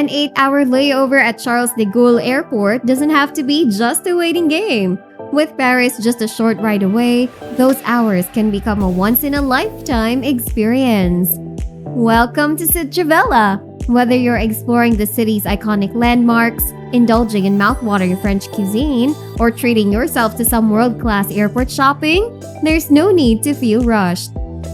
An 8-hour layover at Charles de Gaulle Airport doesn't have to be just a waiting game. With Paris just a short ride away, those hours can become a once-in-a-lifetime experience. Welcome to Sydtravella! Whether you're exploring the city's iconic landmarks, indulging in mouth-watering French cuisine, or treating yourself to some world-class airport shopping, there's no need to feel rushed.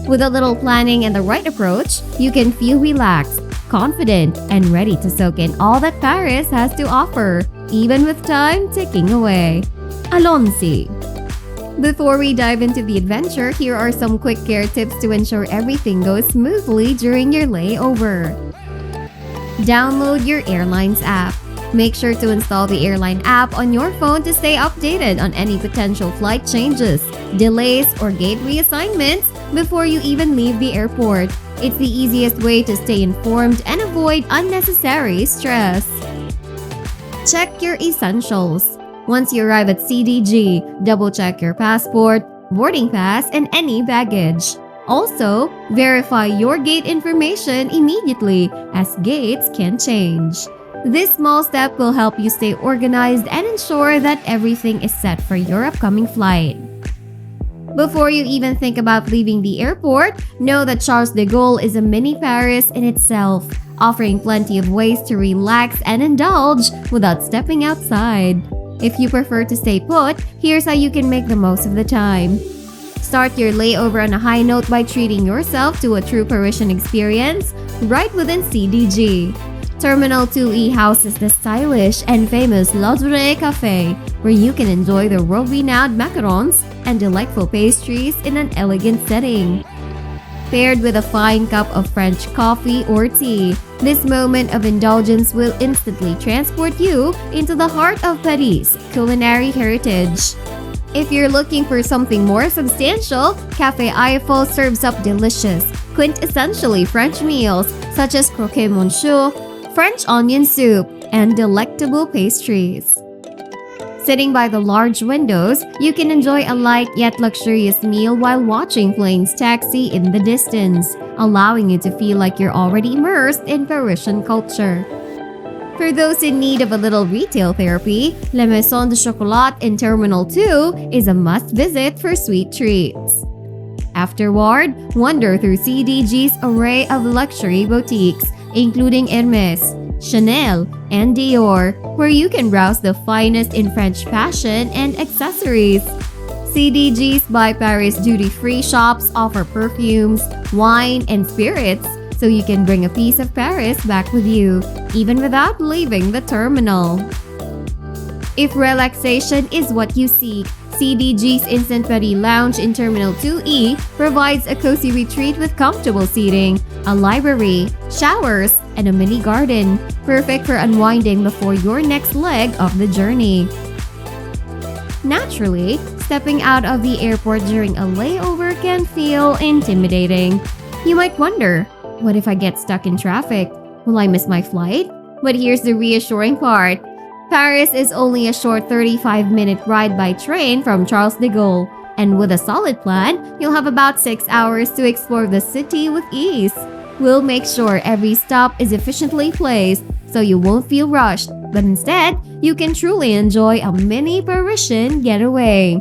With a little planning and the right approach, you can feel relaxed, confident, and ready to soak in all that Paris has to offer, even with time ticking away. Allons-y! Before we dive into the adventure, here are some quick care tips to ensure everything goes smoothly during your layover. Download your airline's app. Make sure to install the airline app on your phone to stay updated on any potential flight changes, delays, or gate reassignments before you even leave the airport. It's the easiest way to stay informed and avoid unnecessary stress. Check your essentials. Once you arrive at CDG, double-check your passport, boarding pass, and any baggage. Also, verify your gate information immediately, as gates can change. This small step will help you stay organized and ensure that everything is set for your upcoming flight. Before you even think about leaving the airport, know that Charles de Gaulle is a mini Paris in itself, offering plenty of ways to relax and indulge without stepping outside. If you prefer to stay put, here's how you can make the most of the time. Start your layover on a high note by treating yourself to a true Parisian experience right within CDG. Terminal 2E houses the stylish and famous L'Oreille Cafe, where you can enjoy the world-renowned macarons and delightful pastries in an elegant setting. Paired with a fine cup of French coffee or tea, this moment of indulgence will instantly transport you into the heart of Paris' culinary heritage. If you're looking for something more substantial, Café Eiffel serves up delicious, quintessentially French meals such as croquet monsieur, French onion soup, and delectable pastries. Sitting by the large windows, you can enjoy a light yet luxurious meal while watching planes taxi in the distance, allowing you to feel like you're already immersed in Parisian culture. For those in need of a little retail therapy, La Maison de Chocolat in Terminal 2 is a must-visit for sweet treats. Afterward, wander through CDG's array of luxury boutiques, including Hermès, Chanel, and Dior, where you can browse the finest in French fashion and accessories. CDG's by Paris duty-free shops offer perfumes, wine, and spirits, so you can bring a piece of Paris back with you, even without leaving the terminal. If relaxation is what you seek, CDG's Instant Paris Lounge in Terminal 2E provides a cozy retreat with comfortable seating, a library, showers, and a mini garden, perfect for unwinding before your next leg of the journey. Naturally, stepping out of the airport during a layover can feel intimidating. You might wonder, what if I get stuck in traffic? Will I miss my flight? But here's the reassuring part. Paris is only a short 35-minute ride by train from Charles de Gaulle, and with a solid plan, you'll have about 6 hours to explore the city with ease. We'll make sure every stop is efficiently placed so you won't feel rushed, but instead, you can truly enjoy a mini Parisian getaway.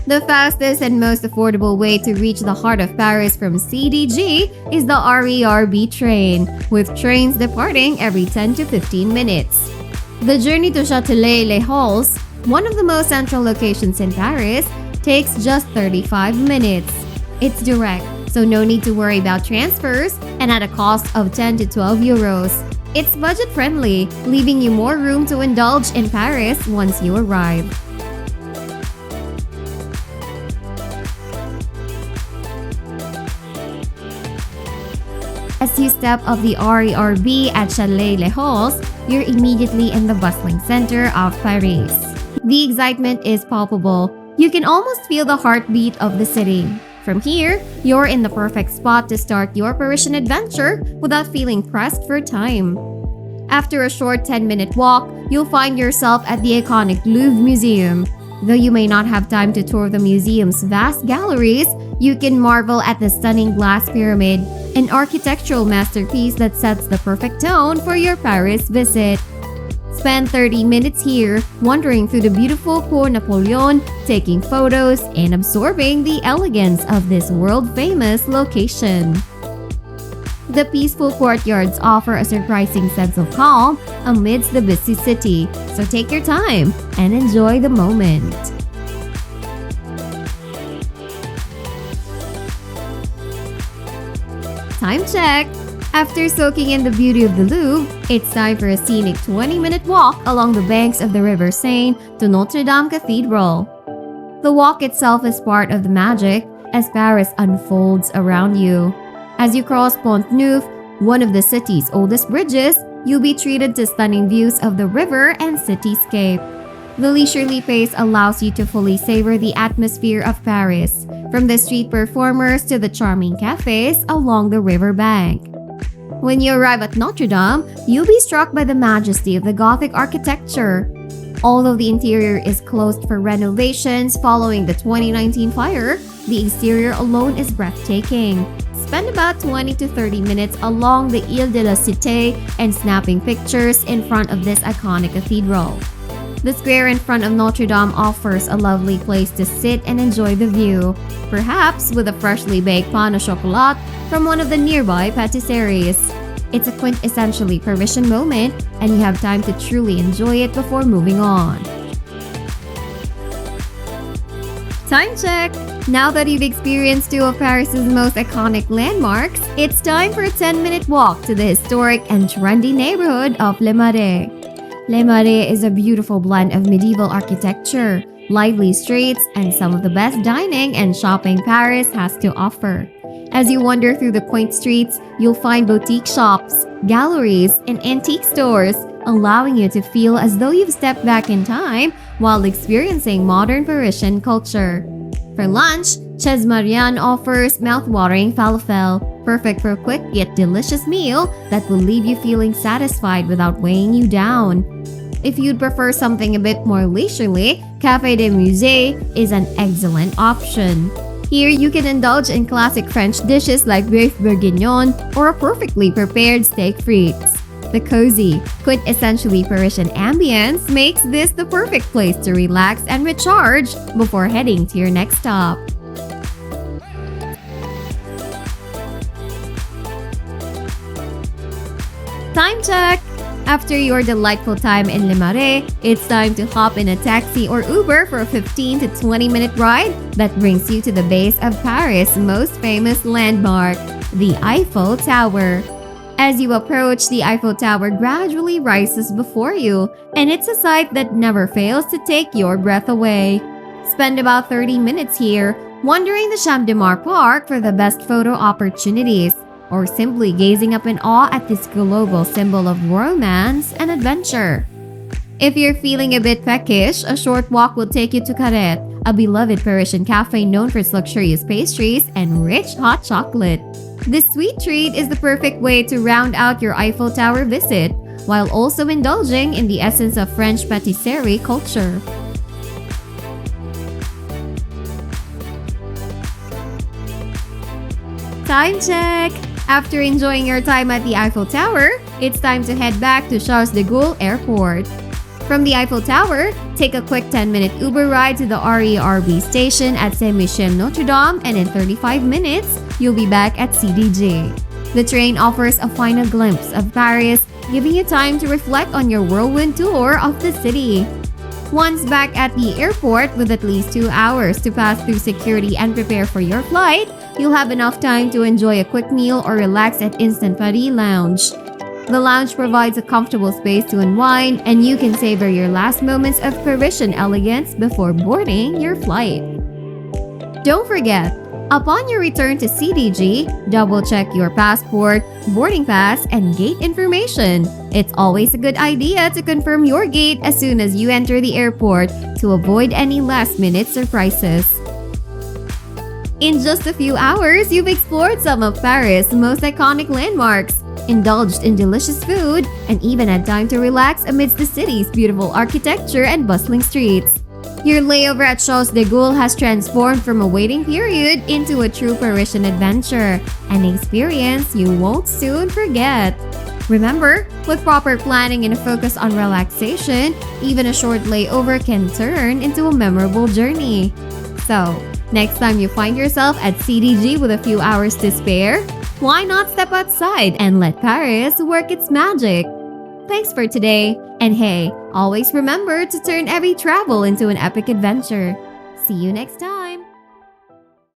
The fastest and most affordable way to reach the heart of Paris from CDG is the RERB train, with trains departing every 10 to 15 minutes. The journey to Châtelet Les Halles, one of the most central locations in Paris, takes just 35 minutes. It's direct, so no need to worry about transfers, and at a cost of 10 to 12 euros. It's budget-friendly, leaving you more room to indulge in Paris once you arrive. As you step off the RERB at Châtelet Les Halles, you're immediately in the bustling center of Paris. The excitement is palpable. You can almost feel the heartbeat of the city. From here, you're in the perfect spot to start your Parisian adventure without feeling pressed for time. After a short 10-minute walk, you'll find yourself at the iconic Louvre Museum. Though you may not have time to tour the museum's vast galleries, you can marvel at the stunning glass pyramid, an architectural masterpiece that sets the perfect tone for your Paris visit. Spend 30 minutes here, wandering through the beautiful Cour Napoleon, taking photos, and absorbing the elegance of this world-famous location. The peaceful courtyards offer a surprising sense of calm amidst the busy city, so take your time and enjoy the moment. Time check! After soaking in the beauty of the Louvre, it's time for a scenic 20-minute walk along the banks of the River Seine to Notre Dame Cathedral. The walk itself is part of the magic as Paris unfolds around you. As you cross Pont Neuf, one of the city's oldest bridges, you'll be treated to stunning views of the river and cityscape. The leisurely pace allows you to fully savor the atmosphere of Paris, from the street performers to the charming cafes along the riverbank. When you arrive at Notre Dame, you'll be struck by the majesty of the Gothic architecture. Although the interior is closed for renovations following the 2019 fire, the exterior alone is breathtaking. Spend about 20 to 30 minutes along the Ile de la Cité and snapping pictures in front of this iconic cathedral. The square in front of Notre Dame offers a lovely place to sit and enjoy the view, perhaps with a freshly baked pain au chocolat from one of the nearby patisseries. It's a quintessentially Parisian moment, and you have time to truly enjoy it before moving on. Time check! Now that you've experienced two of Paris's most iconic landmarks, it's time for a 10-minute walk to the historic and trendy neighborhood of Le Marais. Le Marais is a beautiful blend of medieval architecture, lively streets, and some of the best dining and shopping Paris has to offer. As you wander through the quaint streets, you'll find boutique shops, galleries, and antique stores, allowing you to feel as though you've stepped back in time while experiencing modern Parisian culture. For lunch, Chez Marianne offers mouth-watering falafel, perfect for a quick yet delicious meal that will leave you feeling satisfied without weighing you down. If you'd prefer something a bit more leisurely, Café des Musées is an excellent option. Here, you can indulge in classic French dishes like bœuf bourguignon or a perfectly prepared steak frites. The cozy, quintessentially Parisian ambience makes this the perfect place to relax and recharge before heading to your next stop. Time check! After your delightful time in Le Marais, it's time to hop in a taxi or Uber for a 15 to 20-minute ride that brings you to the base of Paris' most famous landmark, the Eiffel Tower. As you approach, the Eiffel Tower gradually rises before you, and it's a sight that never fails to take your breath away. Spend about 30 minutes here, wandering the Champ de Mars Park for the best photo opportunities, or simply gazing up in awe at this global symbol of romance and adventure. If you're feeling a bit peckish, a short walk will take you to Carré, a beloved Parisian cafe known for its luxurious pastries and rich hot chocolate. This sweet treat is the perfect way to round out your Eiffel Tower visit, while also indulging in the essence of French patisserie culture. Time check! After enjoying your time at the Eiffel Tower, it's time to head back to Charles de Gaulle Airport. From the Eiffel Tower, take a quick 10-minute Uber ride to the RERB station at Saint-Michel-Notre-Dame, and in 35 minutes, you'll be back at CDG. The train offers a final glimpse of Paris, giving you time to reflect on your whirlwind tour of the city. Once back at the airport, with at least 2 hours to pass through security and prepare for your flight, you'll have enough time to enjoy a quick meal or relax at Instant Paris Lounge. The lounge provides a comfortable space to unwind, and you can savor your last moments of Parisian elegance before boarding your flight. Don't forget, upon your return to CDG, double-check your passport, boarding pass, and gate information. It's always a good idea to confirm your gate as soon as you enter the airport to avoid any last-minute surprises. In just a few hours, you've explored some of Paris' most iconic landmarks, indulged in delicious food, and even had time to relax amidst the city's beautiful architecture and bustling streets. Your layover at Charles de Gaulle has transformed from a waiting period into a true Parisian adventure, an experience you won't soon forget. Remember, with proper planning and a focus on relaxation, even a short layover can turn into a memorable journey. So, next time you find yourself at CDG with a few hours to spare, why not step outside and let Paris work its magic? Thanks for today, and hey, always remember to turn every travel into an epic adventure. See you next time.